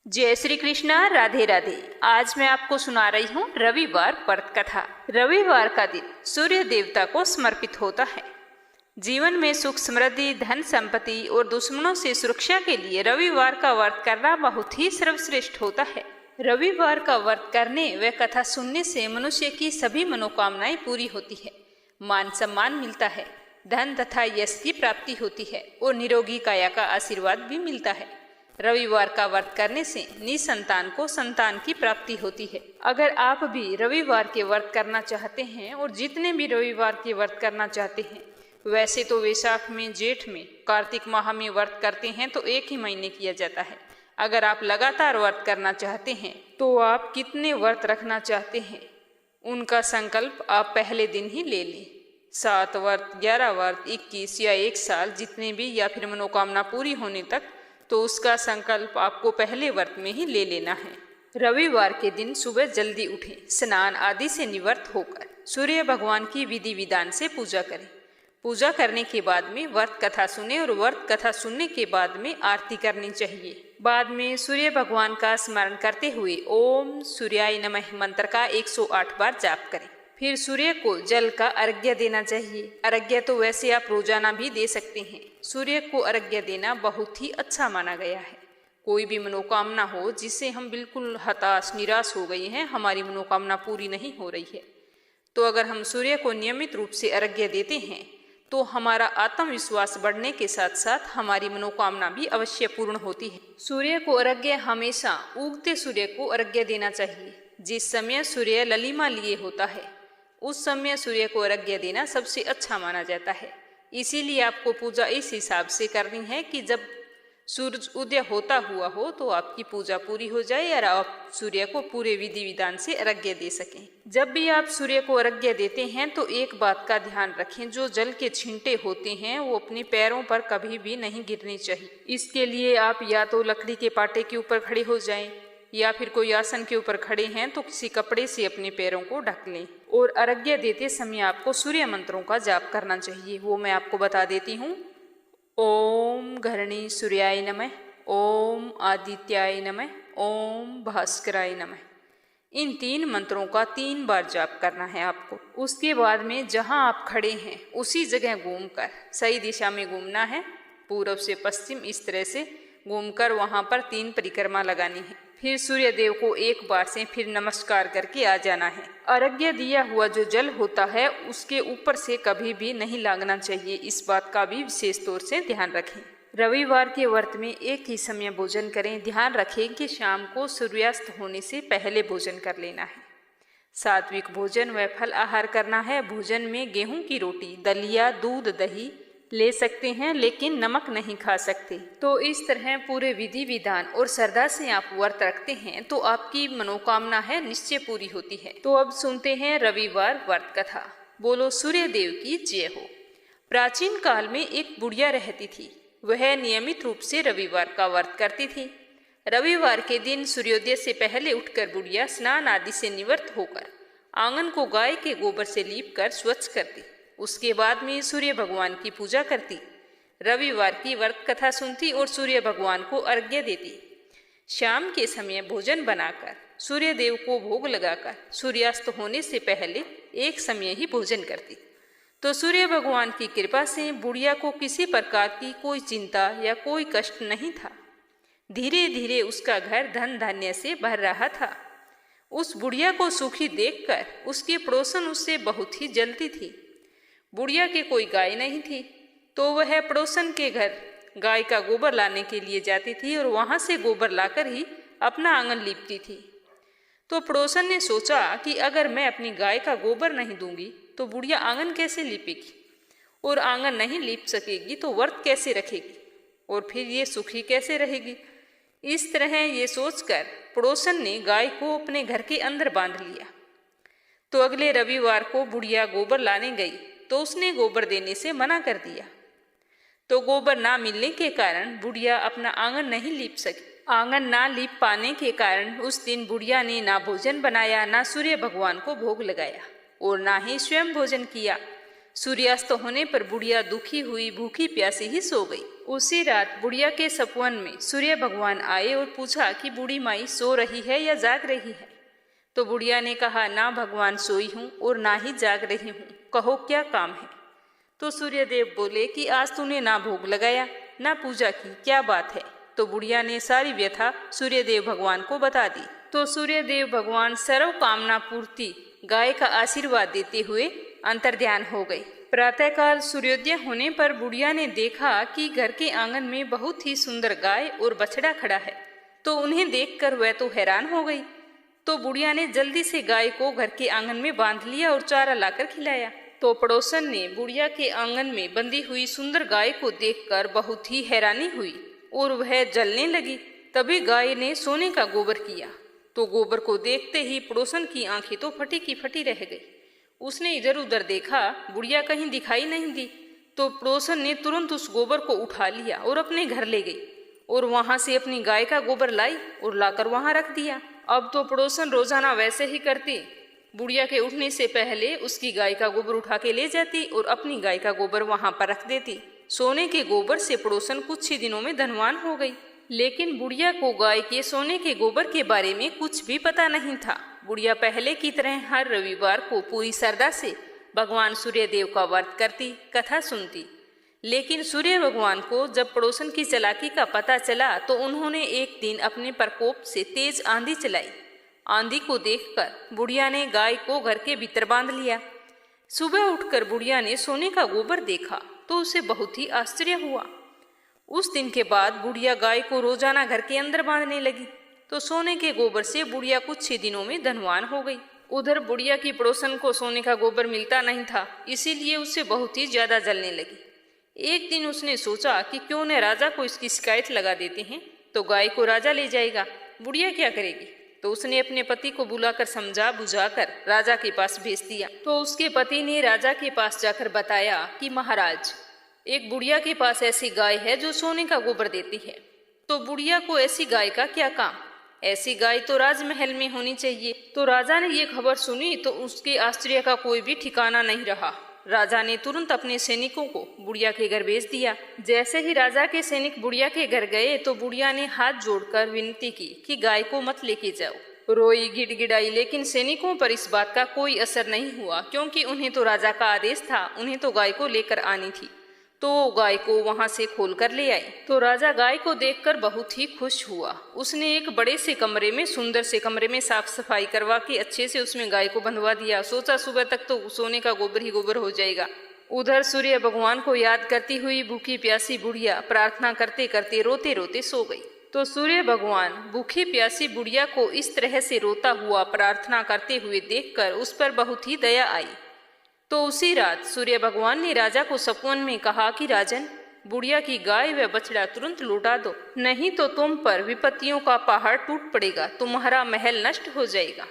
जय श्री कृष्णा। राधे राधे। आज मैं आपको सुना रही हूँ रविवार व्रत कथा। रविवार का दिन सूर्य देवता को समर्पित होता है। जीवन में सुख समृद्धि धन संपत्ति और दुश्मनों से सुरक्षा के लिए रविवार का व्रत करना बहुत ही सर्वश्रेष्ठ होता है। रविवार का व्रत करने व कथा सुनने से मनुष्य की सभी मनोकामनाएं पूरी होती है, मान सम्मान मिलता है, धन तथा यश की प्राप्ति होती है और निरोगी काया का आशीर्वाद भी मिलता है। रविवार का व्रत करने से निसंतान को संतान की प्राप्ति होती है। अगर आप भी रविवार के व्रत करना चाहते हैं और जितने भी रविवार के व्रत करना चाहते हैं, वैसे तो वैशाख में, जेठ में, कार्तिक माह में व्रत करते हैं तो एक ही महीने किया जाता है। अगर आप लगातार व्रत करना चाहते हैं तो आप कितने व्रत रखना चाहते हैं उनका संकल्प आप पहले दिन ही ले लें। 7 व्रत, 11 व्रत, 21 या 1 साल, जितने भी, या फिर मनोकामना पूरी होने तक, तो उसका संकल्प आपको पहले व्रत में ही ले लेना है। रविवार के दिन सुबह जल्दी उठें, स्नान आदि से निवृत्त होकर सूर्य भगवान की विधि विधान से पूजा करें। पूजा करने के बाद में व्रत कथा सुने और व्रत कथा सुनने के बाद में आरती करनी चाहिए। बाद में सूर्य भगवान का स्मरण करते हुए ओम सूर्याय नमः मंत्र का 108 बार जाप करें। फिर सूर्य को जल का अर्घ्य देना चाहिए। अर्घ्य तो वैसे आप रोजाना भी दे सकते हैं। सूर्य को अर्घ्य देना बहुत ही अच्छा माना गया है। कोई भी मनोकामना हो जिससे हम बिल्कुल हताश निराश हो गए हैं, हमारी मनोकामना पूरी नहीं हो रही है, तो अगर हम सूर्य को नियमित रूप से अर्घ्य देते हैं तो हमारा आत्मविश्वास बढ़ने के साथ साथ हमारी मनोकामना भी अवश्य पूर्ण होती है। सूर्य को अर्घ्य हमेशा उगते सूर्य को अर्घ्य देना चाहिए। जिस समय सूर्य ललिमा लिए होता है उस समय सूर्य को अर्घ्य देना सबसे अच्छा माना जाता है। इसीलिए आपको पूजा इस हिसाब से करनी है कि जब सूरज उदय होता हुआ हो तो आपकी पूजा पूरी हो जाए और आप सूर्य को पूरे विधि विधान से अर्घ्य दे सकें। जब भी आप सूर्य को अर्घ्य देते हैं तो एक बात का ध्यान रखें, जो जल के छींटे होते हैं वो अपने पैरों पर कभी भी नहीं गिरने चाहिए। इसके लिए आप या तो लकड़ी के पाटे के ऊपर खड़े हो जाएं या फिर कोई आसन के ऊपर खड़े हैं तो किसी कपड़े से अपने पैरों को ढक लें। और अर्घ्य देते समय आपको सूर्य मंत्रों का जाप करना चाहिए, वो मैं आपको बता देती हूँ। ओम घरणी सूर्याय नमः, ओम आदित्याय नमः, ओम भास्कराय नमः। इन 3 मंत्रों का 3 बार जाप करना है आपको। उसके बाद में जहाँ आप खड़े हैं उसी जगह घूमकर सही दिशा में घूमना है, पूर्व से पश्चिम इस तरह से घूमकर वहाँ पर 3 परिक्रमा लगानी है। फिर सूर्य देव को एक बार से फिर नमस्कार करके आ जाना है। अर्घ्य दिया हुआ जो जल होता है उसके ऊपर से कभी भी नहीं लागना चाहिए, इस बात का भी विशेष तौर से ध्यान रखें। रविवार के व्रत में एक ही समय भोजन करें। ध्यान रखें कि शाम को सूर्यास्त होने से पहले भोजन कर लेना है। सात्विक भोजन व फल आहार करना है। भोजन में गेहूं की रोटी, दलिया, दूध, दही ले सकते हैं लेकिन नमक नहीं खा सकते। तो इस तरह पूरे विधि विधान और श्रद्धा से आप व्रत रखते हैं तो आपकी मनोकामना है निश्चय पूरी होती है। तो अब सुनते हैं रविवार व्रत कथा। बोलो सूर्य देव की जय हो। प्राचीन काल में एक बुढ़िया रहती थी। वह नियमित रूप से रविवार का व्रत करती थी। रविवार के दिन सूर्योदय से पहले उठकर बुढ़िया स्नान आदि से निवृत्त होकर आंगन को गाय के गोबर से लीप कर स्वच्छ करती। उसके बाद में सूर्य भगवान की पूजा करती, रविवार की व्रत कथा सुनती और सूर्य भगवान को अर्घ्य देती। शाम के समय भोजन बनाकर सूर्य देव को भोग लगाकर सूर्यास्त होने से पहले एक समय ही भोजन करती। तो सूर्य भगवान की कृपा से बुढ़िया को किसी प्रकार की कोई चिंता या कोई कष्ट नहीं था। धीरे धीरे उसका घर धन धान्य से भर रहा था। उस बुढ़िया को सुखी देखकर उसकी पड़ोसन उससे बहुत ही जलती थी। बुढ़िया के कोई गाय नहीं थी तो वह पड़ोसन के घर गाय का गोबर लाने के लिए जाती थी और वहां से गोबर लाकर ही अपना आंगन लीपती थी। तो पड़ोसन ने सोचा कि अगर मैं अपनी गाय का गोबर नहीं दूंगी तो बुढ़िया आंगन कैसे लीपेगी, और आंगन नहीं लीप सकेगी तो व्रत कैसे रखेगी, और फिर ये सुखी कैसे रहेगी। इस तरह ये सोचकर पड़ोसन ने गाय को अपने घर के अंदर बांध लिया। तो अगले रविवार को बुढ़िया गोबर लाने गई तो उसने गोबर देने से मना कर दिया। तो गोबर ना मिलने के कारण बुढ़िया अपना आंगन नहीं लीप सकी। आंगन ना लीप पाने के कारण उस दिन बुढ़िया ने ना भोजन बनाया, ना सूर्य भगवान को भोग लगाया और ना ही स्वयं भोजन किया। सूर्यास्त होने पर बुढ़िया दुखी हुई भूखी प्यासी ही सो गई। उसी रात बुढ़िया के सपन में सूर्य भगवान आए और पूछा कि बूढ़ी माई सो रही है या जाग रही है। तो बुढ़िया ने कहा, ना भगवान सोई हूँ और ना ही जाग रही हूँ, कहो क्या काम है। तो सूर्यदेव बोले कि आज तूने ना भोग लगाया ना पूजा की, क्या बात है। तो बुढ़िया ने सारी व्यथा सूर्यदेव भगवान को बता दी। तो सूर्यदेव भगवान सर्व कामना पूर्ति गाय का आशीर्वाद देते हुए अंतर्ध्यान हो गए। प्रातःकाल सूर्योदय होने पर बुढ़िया ने देखा कि घर के आंगन में बहुत ही सुंदर गाय और बछड़ा खड़ा है। तो उन्हें देखकर वह तो हैरान हो गई। तो बुढ़िया ने जल्दी से गाय को घर के आंगन में बांध लिया और चारा लाकर खिलाया। तो पड़ोसन ने बुढ़िया के आंगन में बंधी हुई सुंदर गाय को देखकर बहुत ही हैरानी हुई और वह जलने लगी। तभी गाय ने सोने का गोबर किया। तो गोबर को देखते ही पड़ोसन की आंखें तो फटी की फटी रह गई। उसने इधर उधर देखा, बुढ़िया कहीं दिखाई नहीं दी। तो पड़ोसन ने तुरंत उस गोबर को उठा लिया और अपने घर ले गई और वहां से अपनी गाय का गोबर लाई और लाकर वहां रख दिया। अब तो पड़ोसन रोजाना वैसे ही करती, बुढ़िया के उठने से पहले उसकी गाय का गोबर उठा के ले जाती और अपनी गाय का गोबर वहां पर रख देती। सोने के गोबर से पड़ोसन कुछ ही दिनों में धनवान हो गई। लेकिन बुढ़िया को गाय के सोने के गोबर के बारे में कुछ भी पता नहीं था। बुढ़िया पहले की तरह हर रविवार को पूरी श्रद्धा से भगवान सूर्यदेव का व्रत करती, कथा सुनती। लेकिन सूर्य भगवान को जब पड़ोसन की चालाकी का पता चला तो उन्होंने एक दिन अपने प्रकोप से तेज आंधी चलाई। आंधी को देखकर बुढ़िया ने गाय को घर के भीतर बांध लिया। सुबह उठकर बुढ़िया ने सोने का गोबर देखा तो उसे बहुत ही आश्चर्य हुआ। उस दिन के बाद बुढ़िया गाय को रोजाना घर के अंदर बांधने लगी। तो सोने के गोबर से बुढ़िया कुछ ही दिनों में धनवान हो गई। उधर बुढ़िया की पड़ोसन को सोने का गोबर मिलता नहीं था, इसीलिए उसे बहुत ही ज्यादा जलने लगी। एक दिन उसने सोचा कि क्यों न राजा को इसकी शिकायत लगा देते हैं, तो गाय को राजा ले जाएगा, बुढ़िया क्या करेगी। तो उसने अपने पति को बुलाकर समझा बुझाकर राजा के पास भेज दिया। तो उसके पति ने राजा के पास जाकर बताया कि महाराज, एक बुढ़िया के पास ऐसी गाय है जो सोने का गोबर देती है। तो बुढ़िया को ऐसी गाय का क्या काम, ऐसी गाय तो राजमहल में होनी चाहिए। तो राजा ने ये खबर सुनी तो उसके आश्चर्य का कोई भी ठिकाना नहीं रहा। राजा ने तुरंत अपने सैनिकों को बुढ़िया के घर भेज दिया। जैसे ही राजा के सैनिक बुढ़िया के घर गए तो बुढ़िया ने हाथ जोड़कर विनती की कि गाय को मत लेके जाओ। रोई गिड़गिड़ाई, लेकिन सैनिकों पर इस बात का कोई असर नहीं हुआ, क्योंकि उन्हें तो राजा का आदेश था, उन्हें तो गाय को लेकर आनी थी। तो गाय को वहां से खोल कर ले आई। तो राजा गाय को देखकर बहुत ही खुश हुआ। उसने एक बड़े से कमरे में, सुंदर से कमरे में साफ सफाई करवा के अच्छे से उसमें गाय को बंधवा दिया। सोचा सुबह तक तो सोने का गोबर ही गोबर हो जाएगा। उधर सूर्य भगवान को याद करती हुई भूखी प्यासी बुढ़िया प्रार्थना करते करते रोते रोते सो गई। तो सूर्य भगवान भूखी प्यासी बुढ़िया को इस तरह से रोता हुआ प्रार्थना करते हुए देखकर उस पर बहुत ही दया आई। तो उसी रात सूर्य भगवान ने राजा को सपन में कहा कि राजन, बुढ़िया की गाय व बछड़ा तुरंत लौटा दो, नहीं तो तुम पर विपत्तियों का पहाड़ टूट पड़ेगा, तुम्हारा महल नष्ट हो जाएगा।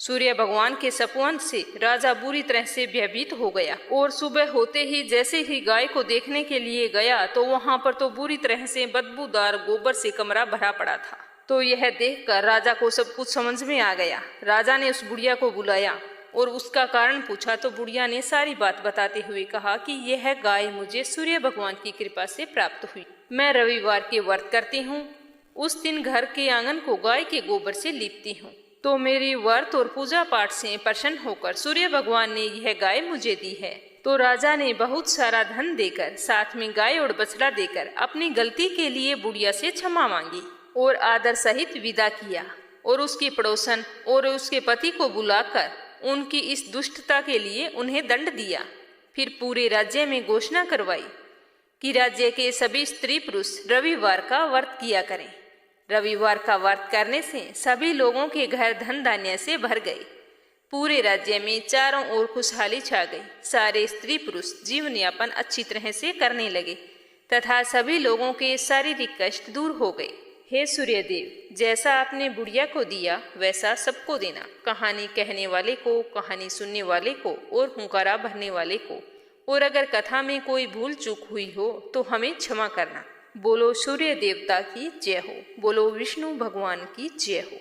सूर्य भगवान के सपन से राजा बुरी तरह से भयभीत हो गया और सुबह होते ही जैसे ही गाय को देखने के लिए गया तो वहां पर तो बुरी तरह से बदबूदार गोबर से कमरा भरा पड़ा था। तो यह देखकर राजा को सब कुछ समझ में आ गया। राजा ने उस बुढ़िया को बुलाया और उसका कारण पूछा। तो बुढ़िया ने सारी बात बताते हुए कहा कि यह गाय मुझे सूर्य भगवान की कृपा से प्राप्त हुई। मैं रविवार के व्रत करती हूँ, उस दिन घर के आंगन को गाय के गोबर से लीपती हूँ। तो मेरी व्रत और पूजा पाठ से प्रसन्न होकर सूर्य भगवान ने यह गाय मुझे दी है। तो राजा ने बहुत सारा धन देकर, साथ में गाय और बछड़ा देकर अपनी गलती के लिए बुढ़िया से क्षमा मांगी और आदर सहित विदा किया और उसकी पड़ोसन और उसके पति को बुलाकर उनकी इस दुष्टता के लिए उन्हें दंड दिया। फिर पूरे राज्य में घोषणा करवाई कि राज्य के सभी स्त्री पुरुष रविवार का व्रत किया करें। रविवार का व्रत करने से सभी लोगों के घर धन धान्य से भर गए। पूरे राज्य में चारों ओर खुशहाली छा गई। सारे स्त्री पुरुष जीवन यापन अच्छी तरह से करने लगे तथा सभी लोगों के शारीरिक कष्ट दूर हो गए। हे सूर्यदेव, जैसा आपने बुढ़िया को दिया वैसा सबको देना। कहानी कहने वाले को, कहानी सुनने वाले को और हुंकारा भरने वाले को। और अगर कथा में कोई भूल चूक हुई हो तो हमें क्षमा करना। बोलो सूर्य देवता की जय हो। बोलो विष्णु भगवान की जय हो।